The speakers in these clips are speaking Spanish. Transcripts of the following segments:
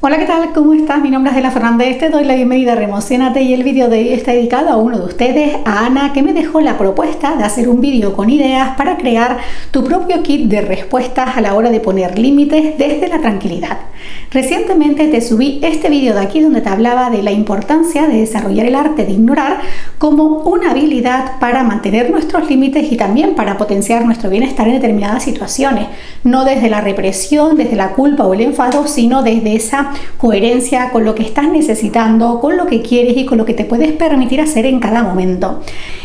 Hola, ¿qué tal? ¿Cómo estás? Mi nombre es Adela Fernández, te doy la bienvenida a Remocionate y el vídeo de hoy está dedicado a uno de ustedes, a Ana, que me dejó la propuesta de hacer un vídeo con ideas para crear tu propio kit de respuestas a la hora de poner límites desde la tranquilidad. Recientemente te subí este vídeo de aquí donde te hablaba de la importancia de desarrollar el arte de ignorar como una habilidad para mantener nuestros límites y también para potenciar nuestro bienestar en determinadas situaciones, no desde la represión, desde la culpa o el enfado, sino desde esa coherencia con lo que estás necesitando, con lo que quieres y con lo que te puedes permitir hacer en cada momento.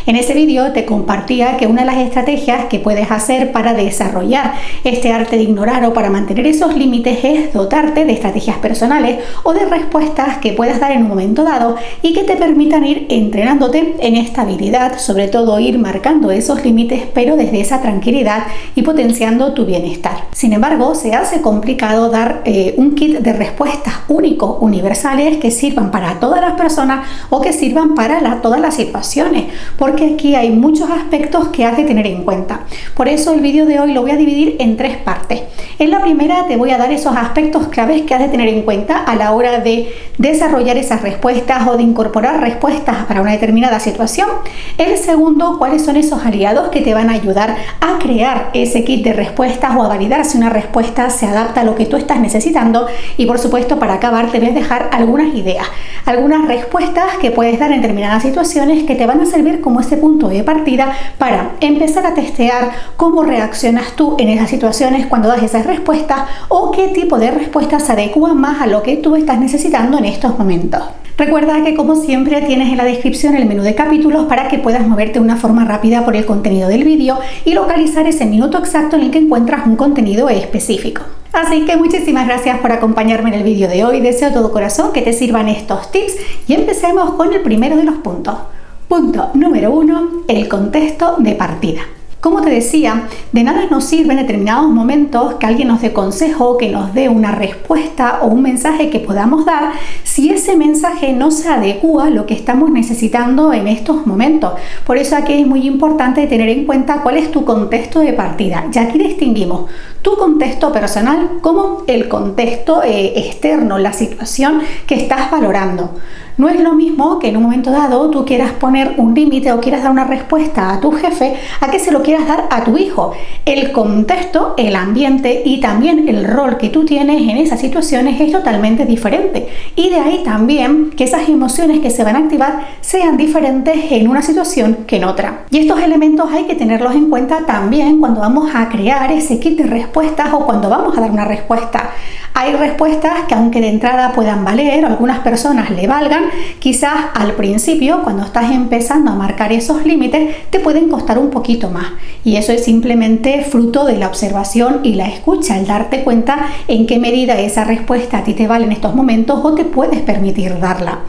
En ese vídeo te compartía que una de las estrategias que puedes hacer para desarrollar este arte de ignorar o para mantener esos límites es dotarte de estrategias personales o de respuestas que puedas dar en un momento dado y que te permitan ir entrenándote en esta habilidad, sobre todo ir marcando esos límites, pero desde esa tranquilidad y potenciando tu bienestar. Sin embargo, se hace complicado dar un kit de respuestas únicos, universales, que sirvan para todas las personas o que sirvan para todas las situaciones, porque aquí hay muchos aspectos que has de tener en cuenta. Por eso el vídeo de hoy lo voy a dividir en tres partes. En la primera te voy a dar esos aspectos claves que has de tener en cuenta a la hora de desarrollar esas respuestas o de incorporar respuestas para una determinada situación. El segundo, cuáles son esos aliados que te van a ayudar a crear ese kit de respuestas o a validar si una respuesta se adapta a lo que tú estás necesitando. Y por supuesto, para acabar te voy a dejar algunas ideas, algunas respuestas que puedes dar en determinadas situaciones que te van a servir como ese punto de partida para empezar a testear cómo reaccionas tú en esas situaciones cuando das esas respuestas o qué tipo de respuestas se adecúan más a lo que tú estás necesitando en estos momentos. Recuerda que, como siempre, tienes en la descripción el menú de capítulos para que puedas moverte de una forma rápida por el contenido del vídeo y localizar ese minuto exacto en el que encuentras un contenido específico. Así que muchísimas gracias por acompañarme en el vídeo de hoy. Deseo de todo corazón que te sirvan estos tips y empecemos con el primero de los puntos. Punto número 1, el contexto de partida. Como te decía, de nada nos sirve en determinados momentos que alguien nos dé consejo, que nos dé una respuesta o un mensaje que podamos dar si ese mensaje no se adecúa a lo que estamos necesitando en estos momentos. Por eso aquí es muy importante tener en cuenta cuál es tu contexto de partida. Ya aquí distinguimos tu contexto personal como el contexto externo, la situación que estás valorando. No es lo mismo que en un momento dado tú quieras poner un límite o quieras dar una respuesta a tu jefe a que se lo quieras dar a tu hijo. El contexto, el ambiente y también el rol que tú tienes en esas situaciones es totalmente diferente. Y de ahí también que esas emociones que se van a activar sean diferentes en una situación que en otra. Y estos elementos hay que tenerlos en cuenta también cuando vamos a crear ese kit de respuestas o cuando vamos a dar una respuesta. Hay respuestas que, aunque de entrada puedan valer o algunas personas le valgan, quizás al principio, cuando estás empezando a marcar esos límites, te pueden costar un poquito más. Y eso es simplemente fruto de la observación y la escucha, el darte cuenta en qué medida esa respuesta a ti te vale en estos momentos o te puedes permitir darla.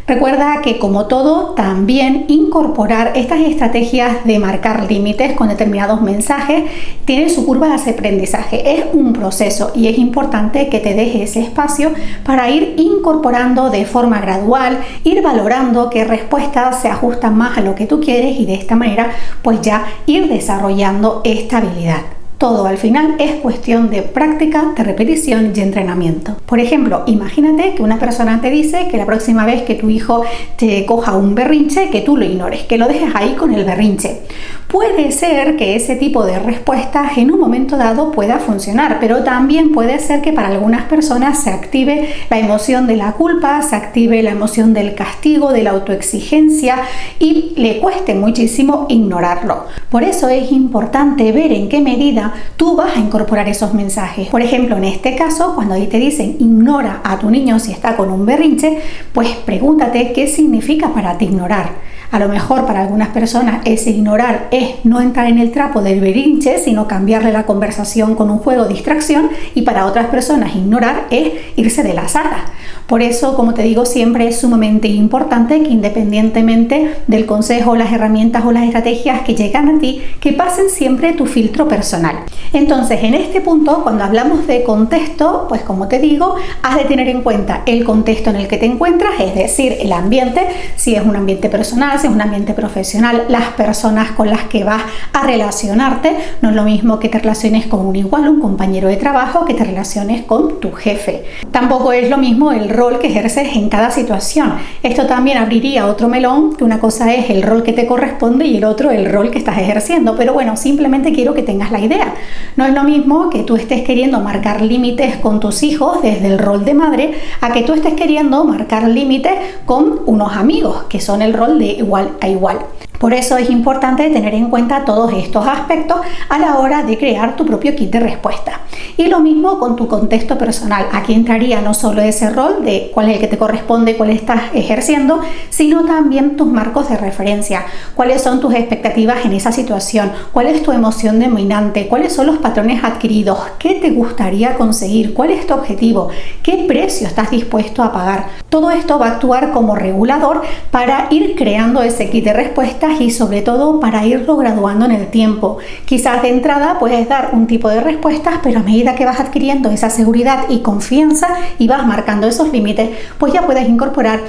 Recuerda que, como todo, también incorporar estas estrategias de marcar límites con determinados mensajes tiene su curva de aprendizaje. Es un proceso y es importante que te dejes ese espacio para ir incorporando de forma gradual, ir valorando qué respuestas se ajustan más a lo que tú quieres y de esta manera pues ya ir desarrollando esta habilidad. Todo al final es cuestión de práctica, de repetición y entrenamiento. Por ejemplo, imagínate que una persona te dice que la próxima vez que tu hijo te coja un berrinche, que tú lo ignores, que lo dejes ahí con el berrinche. Puede ser que ese tipo de respuestas en un momento dado pueda funcionar, pero también puede ser que para algunas personas se active la emoción de la culpa, se active la emoción del castigo, de la autoexigencia y le cueste muchísimo ignorarlo. Por eso es importante ver en qué medida tú vas a incorporar esos mensajes. Por ejemplo, en este caso, cuando ahí te dicen ignora a tu niño si está con un berrinche, pues pregúntate qué significa para ti ignorar. A lo mejor para algunas personas ese ignorar es no entrar en el trapo del berrinche, sino cambiarle la conversación con un juego de distracción, y para otras personas ignorar es irse de la sala. Por eso, como te digo siempre, es sumamente importante que independientemente del consejo, las herramientas o las estrategias que llegan a ti, que pasen siempre tu filtro personal. Entonces, en este punto, cuando hablamos de contexto, pues como te digo, has de tener en cuenta el contexto en el que te encuentras, es decir, el ambiente, si es un ambiente personal, si es un ambiente profesional, las personas con las que vas a relacionarte. No es lo mismo que te relaciones con un igual, un compañero de trabajo, que te relaciones con tu jefe. Tampoco es lo mismo el rol que ejerces en cada situación. Esto también abriría otro melón, que una cosa es el rol que te corresponde y el otro el rol que estás ejerciendo. Pero bueno, simplemente quiero que tengas la idea. No es lo mismo que tú estés queriendo marcar límites con tus hijos desde el rol de madre, a que tú estés queriendo marcar límites con unos amigos, que son el rol de igual a igual. Por eso es importante tener en cuenta todos estos aspectos a la hora de crear tu propio kit de respuesta. Y lo mismo con tu contexto personal. Aquí entraría no solo ese rol de cuál es el que te corresponde, cuál estás ejerciendo, sino también tus marcos de referencia. Cuáles son tus expectativas en esa situación, cuál es tu emoción dominante, cuáles son los patrones adquiridos, qué te gustaría conseguir, cuál es tu objetivo, qué precio estás dispuesto a pagar. Todo esto va a actuar como regulador para ir creando ese kit de respuestas y sobre todo para irlo graduando en el tiempo. Quizás de entrada puedes dar un tipo de respuestas, pero a medida que vas adquiriendo esa seguridad y confianza y vas marcando esos límites, pues ya puedes incorporar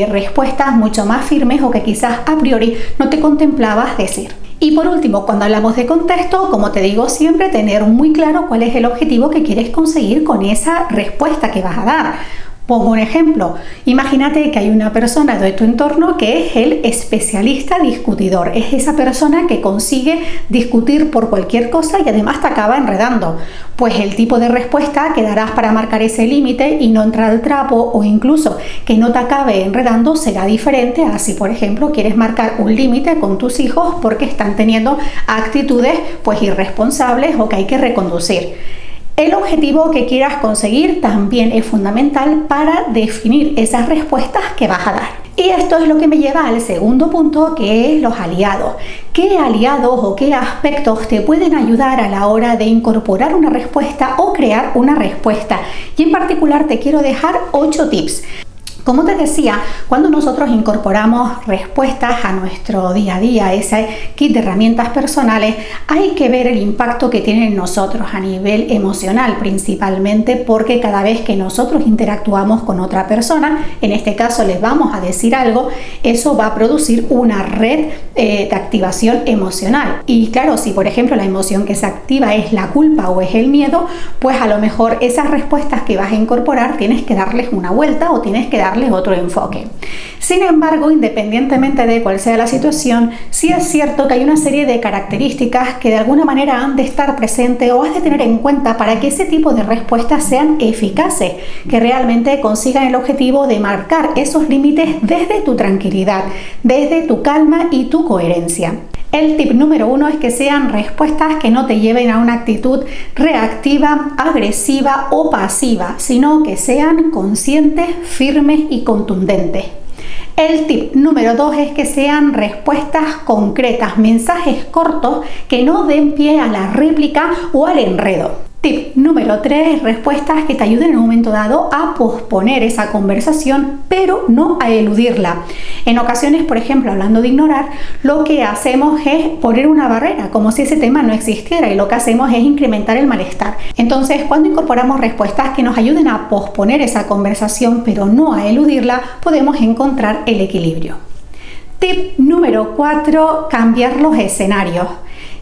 respuestas mucho más firmes o que quizás a priori no te contemplabas decir. Y por último, cuando hablamos de contexto, como te digo siempre, tener muy claro cuál es el objetivo que quieres conseguir con esa respuesta que vas a dar. Pongo un ejemplo. Imagínate que hay una persona de tu entorno que es el especialista discutidor. Es esa persona que consigue discutir por cualquier cosa y además te acaba enredando. Pues el tipo de respuesta que darás para marcar ese límite y no entrar al trapo, o incluso que no te acabe enredando, será diferente a si, por ejemplo, quieres marcar un límite con tus hijos porque están teniendo actitudes pues irresponsables o que hay que reconducir. El objetivo que quieras conseguir también es fundamental para definir esas respuestas que vas a dar. Y esto es lo que me lleva al segundo punto, que es los aliados. ¿Qué aliados o qué aspectos te pueden ayudar a la hora de incorporar una respuesta o crear una respuesta? Y en particular te quiero dejar 8 tips. Como te decía, cuando nosotros incorporamos respuestas a nuestro día a día, ese kit de herramientas personales, hay que ver el impacto que tiene en nosotros a nivel emocional principalmente, porque cada vez que nosotros interactuamos con otra persona, en este caso les vamos a decir algo, eso va a producir una red de activación emocional. Y claro, si por ejemplo la emoción que se activa es la culpa o es el miedo, pues a lo mejor esas respuestas que vas a incorporar tienes que darles una vuelta o tienes que darles otro enfoque. Sin embargo, independientemente de cuál sea la situación, sí es cierto que hay una serie de características que de alguna manera han de estar presentes o has de tener en cuenta para que ese tipo de respuestas sean eficaces, que realmente consigan el objetivo de marcar esos límites desde tu tranquilidad, desde tu calma y tu coherencia. El tip número 1 es que sean respuestas que no te lleven a una actitud reactiva, agresiva o pasiva, sino que sean conscientes, firmes y contundentes. El tip número 2 es que sean respuestas concretas, mensajes cortos que no den pie a la réplica o al enredo. Tip número 3, respuestas que te ayuden en un momento dado a posponer esa conversación, pero no a eludirla. En ocasiones, por ejemplo, hablando de ignorar, lo que hacemos es poner una barrera, como si ese tema no existiera, y lo que hacemos es incrementar el malestar. Entonces, cuando incorporamos respuestas que nos ayuden a posponer esa conversación, pero no a eludirla, podemos encontrar el equilibrio. Tip número 4, cambiar los escenarios.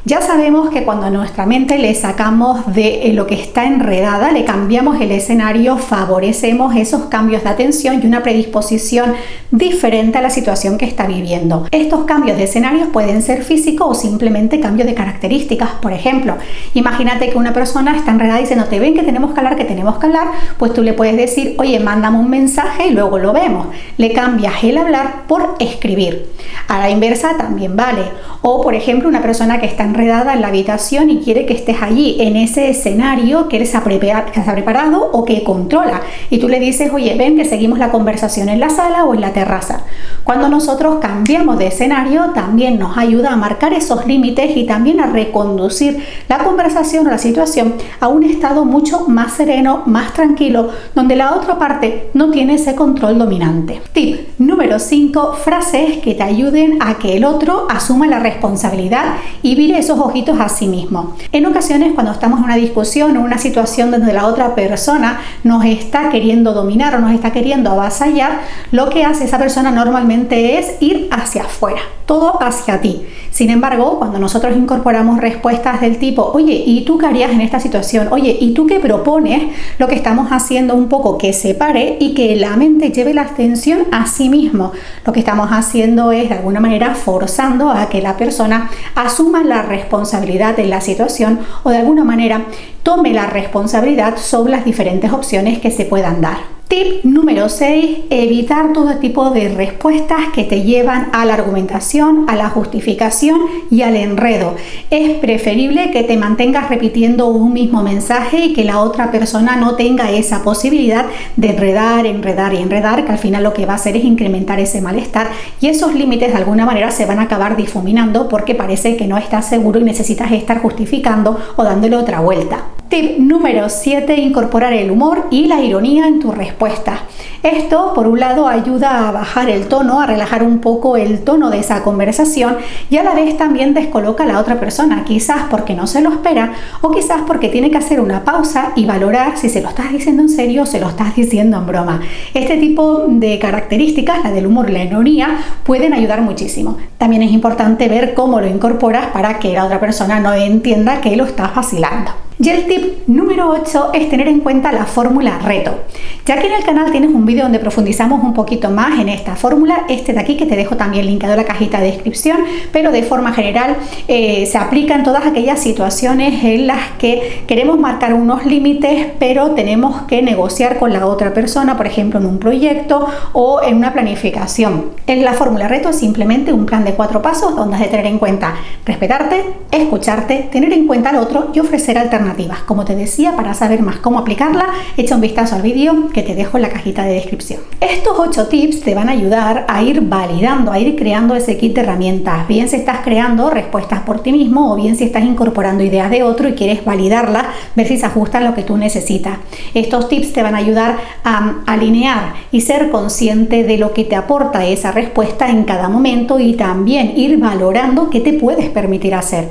Ya sabemos que cuando a nuestra mente le sacamos de lo que está enredada, le cambiamos el escenario, favorecemos esos cambios de atención y una predisposición diferente a la situación que está viviendo. Estos cambios de escenarios pueden ser físicos o simplemente cambios de características. Por ejemplo, imagínate que una persona está enredada diciéndote, ven que tenemos que hablar, pues tú le puedes decir, oye, mándame un mensaje y luego lo vemos. Le cambias el hablar por escribir. A la inversa también vale. O, por ejemplo, una persona que está enredada en la habitación y quiere que estés allí en ese escenario que él se ha preparado o que controla. Y tú le dices, oye, ven que seguimos la conversación en la sala o en la terraza. Cuando nosotros cambiamos de escenario, también nos ayuda a marcar esos límites y también a reconducir la conversación o la situación a un estado mucho más sereno, más tranquilo, donde la otra parte no tiene ese control dominante. Tip número 5, frases que te ayuden a que el otro asuma la responsabilidad y vire esos ojitos a sí mismo. En ocasiones, cuando estamos en una discusión o una situación donde la otra persona nos está queriendo dominar o nos está queriendo avasallar, lo que hace esa persona normalmente es ir hacia afuera, todo hacia ti. Sin embargo, cuando nosotros incorporamos respuestas del tipo, oye, ¿y tú qué harías en esta situación? Oye, ¿y tú qué propones? Lo que estamos haciendo un poco que se pare y que la mente lleve la atención a sí mismo. Lo que estamos haciendo es de alguna manera forzando a que la persona asuma la responsabilidad de la situación o de alguna manera tome la responsabilidad sobre las diferentes opciones que se puedan dar. Tip número 6, evitar todo tipo de respuestas que te llevan a la argumentación, a la justificación y al enredo. Es preferible que te mantengas repitiendo un mismo mensaje y que la otra persona no tenga esa posibilidad de enredar, que al final lo que va a hacer es incrementar ese malestar y esos límites de alguna manera se van a acabar difuminando porque parece que no estás seguro y necesitas estar justificando o dándole otra vuelta. Tip número 7, incorporar el humor y la ironía en tu respuesta. Esto, por un lado, ayuda a bajar el tono, a relajar un poco el tono de esa conversación y a la vez también descoloca a la otra persona, quizás porque no se lo espera o quizás porque tiene que hacer una pausa y valorar si se lo estás diciendo en serio o se lo estás diciendo en broma. Este tipo de características, la del humor y la ironía, pueden ayudar muchísimo. También es importante ver cómo lo incorporas para que la otra persona no entienda que lo estás vacilando. Y el tip número 8 es tener en cuenta la fórmula reto. Ya que en el canal tienes un vídeo donde profundizamos un poquito más en esta fórmula, este de aquí que te dejo también linkado en la cajita de descripción, pero de forma general se aplica en todas aquellas situaciones en las que queremos marcar unos límites, pero tenemos que negociar con la otra persona, por ejemplo en un proyecto o en una planificación. En la fórmula reto es simplemente un plan de 4 pasos donde has de tener en cuenta respetarte, escucharte, tener en cuenta al otro y ofrecer alternativas. Como te decía, para saber más cómo aplicarla, echa un vistazo al vídeo que te dejo en la cajita de descripción. Estos 8 tips te van a ayudar a ir validando, a ir creando ese kit de herramientas, bien si estás creando respuestas por ti mismo o bien si estás incorporando ideas de otro y quieres validarlas, ver si se ajustan a lo que tú necesitas. Estos tips te van a ayudar a alinear y ser consciente de lo que te aporta esa respuesta en cada momento y también ir valorando qué te puedes permitir hacer.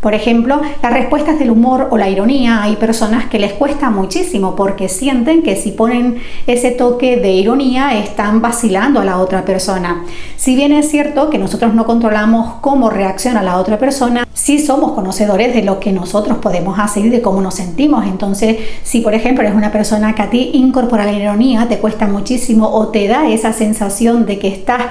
Por ejemplo, las respuestas del humor o la ironía, hay personas que les cuesta muchísimo porque sienten que si ponen ese toque de ironía están vacilando a la otra persona. Si bien es cierto que nosotros no controlamos cómo reacciona la otra persona, sí somos conocedores de lo que nosotros podemos hacer y de cómo nos sentimos. Entonces, si por ejemplo eres una persona que a ti incorporar la ironía te cuesta muchísimo o te da esa sensación de que estás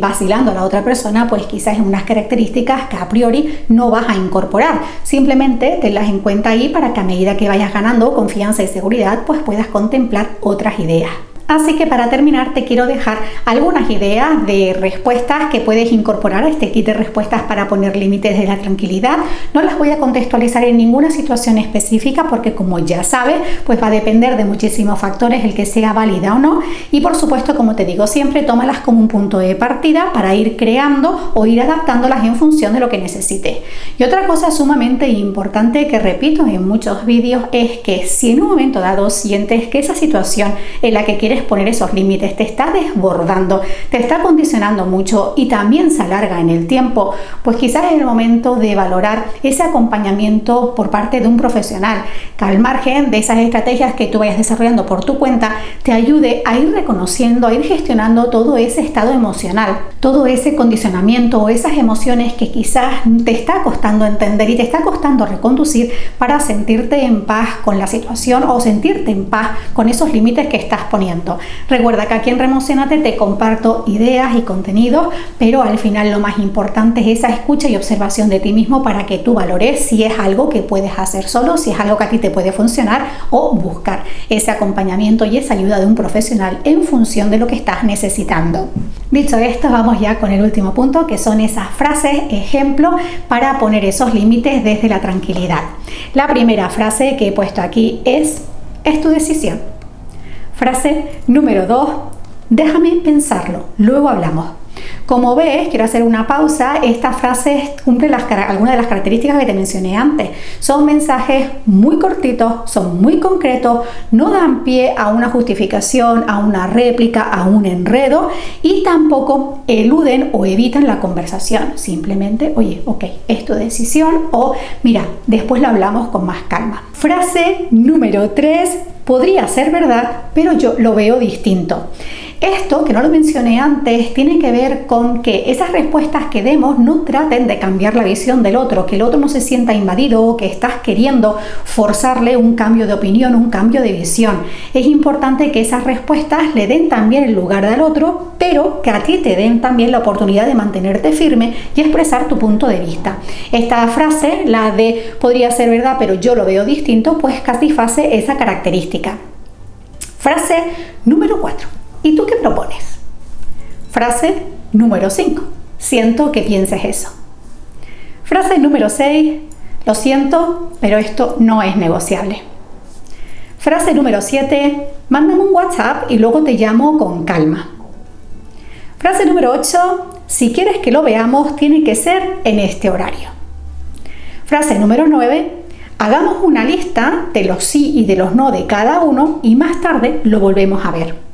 vacilando a la otra persona, pues quizás es unas características que a priori no vas a incorporar. Simplemente tenlas en cuenta ahí para que a medida que vayas ganando confianza y seguridad, pues puedas contemplar otras ideas. Así que para terminar te quiero dejar algunas ideas de respuestas que puedes incorporar a este kit de respuestas para poner límites de la tranquilidad. No las voy a contextualizar en ninguna situación específica porque, como ya sabes, pues va a depender de muchísimos factores el que sea válida o no. Y por supuesto, como te digo siempre, tómalas como un punto de partida para ir creando o ir adaptándolas en función de lo que necesites. Y otra cosa sumamente importante que repito en muchos vídeos es que si en un momento dado sientes que esa situación en la que quieres poner esos límites te está desbordando, te está condicionando mucho y también se alarga en el tiempo, pues quizás es el momento de valorar ese acompañamiento por parte de un profesional que, al margen de esas estrategias que tú vayas desarrollando por tu cuenta, te ayude a ir reconociendo, a ir gestionando todo ese estado emocional, todo ese condicionamiento o esas emociones que quizás te está costando entender y te está costando reconducir para sentirte en paz con la situación o sentirte en paz con esos límites que estás poniendo. acompañamiento. Recuerda que aquí en Remocionate te comparto ideas y contenidos, pero al final lo más importante es esa escucha y observación de ti mismo para que tú valores si es algo que puedes hacer solo, si es algo que a ti te puede funcionar, o buscar ese acompañamiento y esa ayuda de un profesional en función de lo que estás necesitando. Dicho esto, vamos ya con el último punto, que son esas frases ejemplo para poner esos límites desde la tranquilidad. La primera frase que he puesto aquí es tu decisión. Frase número 2, déjame pensarlo, luego hablamos. Como ves, quiero hacer una pausa. Estas frases cumplen algunas de las características que te mencioné antes. Son mensajes muy cortitos, son muy concretos, no dan pie a una justificación, a una réplica, a un enredo, y tampoco eluden o evitan la conversación. Simplemente, oye, ok, es tu decisión, o mira, después lo hablamos con más calma. Frase número 3, podría ser verdad, pero yo lo veo distinto. Esto, que no lo mencioné antes, tiene que ver con que esas respuestas que demos no traten de cambiar la visión del otro, que el otro no se sienta invadido o que estás queriendo forzarle un cambio de opinión, un cambio de visión. Es importante que esas respuestas le den también el lugar al otro, pero que a ti te den también la oportunidad de mantenerte firme y expresar tu punto de vista. Esta frase, la de podría ser verdad, pero yo lo veo distinto, pues satisface esa característica. Frase número 4. ¿Y tú qué propones? Frase número 5. Siento que pienses eso. Frase número 6. Lo siento, pero esto no es negociable. Frase número 7. Mándame un WhatsApp y luego te llamo con calma. Frase número 8. Si quieres que lo veamos, tiene que ser en este horario. Frase número 9. Hagamos una lista de los sí y de los no de cada uno y más tarde lo volvemos a ver.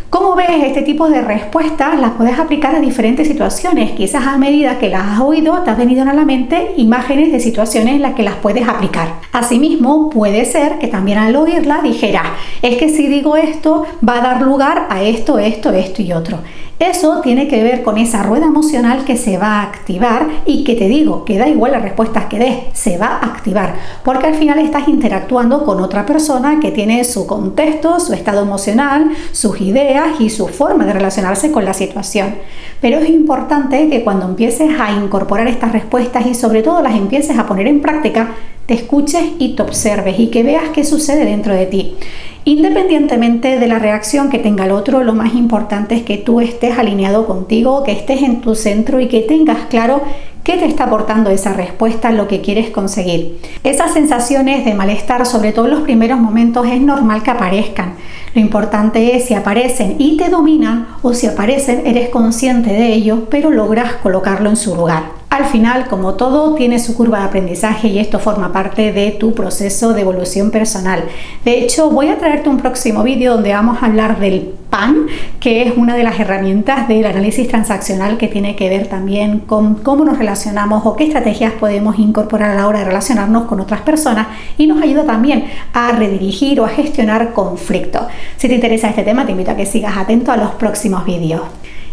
Como ves, este tipo de respuestas las puedes aplicar a diferentes situaciones. Quizás a medida que las has oído te han venido a la mente imágenes de situaciones en las que las puedes aplicar. Asimismo, puede ser que también al oírla dijeras, es que si digo esto va a dar lugar a esto, esto, esto y otro. Eso tiene que ver con esa rueda emocional que se va a activar y que te digo, que da igual las respuestas que des, se va a activar, porque al final estás interactuando con otra persona que tiene su contexto, su estado emocional, sus ideas y su forma de relacionarse con la situación. Pero es importante que cuando empieces a incorporar estas respuestas y sobre todo las empieces a poner en práctica, te escuches y te observes y que veas qué sucede dentro de ti. Independientemente de la reacción que tenga el otro, lo más importante es que tú estés alineado contigo, que estés en tu centro y que tengas claro qué te está aportando esa respuesta, lo que quieres conseguir. Esas sensaciones de malestar, sobre todo en los primeros momentos, es normal que aparezcan. Lo importante es si aparecen y te dominan, o si aparecen eres consciente de ello, pero logras colocarlo en su lugar. Al final, como todo, tiene su curva de aprendizaje y esto forma parte de tu proceso de evolución personal. De hecho, voy a traerte un próximo vídeo donde vamos a hablar del PAN, que es una de las herramientas del análisis transaccional que tiene que ver también con cómo nos relacionamos o qué estrategias podemos incorporar a la hora de relacionarnos con otras personas y nos ayuda también a redirigir o a gestionar conflictos. Si te interesa este tema, te invito a que sigas atento a los próximos vídeos.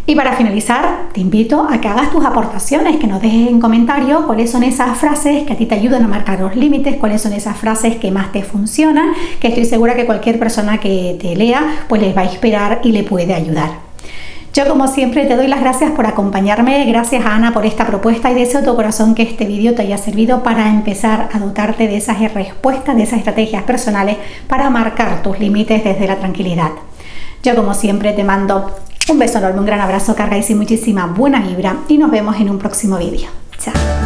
Y para finalizar, te invito a que hagas tus aportaciones, que nos dejes en comentarios cuáles son esas frases que a ti te ayudan a marcar los límites, cuáles son esas frases que más te funcionan, que estoy segura que cualquier persona que te lea pues les va a inspirar y le puede ayudar. Yo, como siempre, te doy las gracias por acompañarme, gracias a Ana por esta propuesta y deseo de todo corazón que este vídeo te haya servido para empezar a dotarte de esas respuestas, de esas estrategias personales para marcar tus límites desde la tranquilidad. Yo, como siempre, te mando un beso enorme, un gran abrazo, carga y muchísima buena vibra y nos vemos en un próximo vídeo. Chao.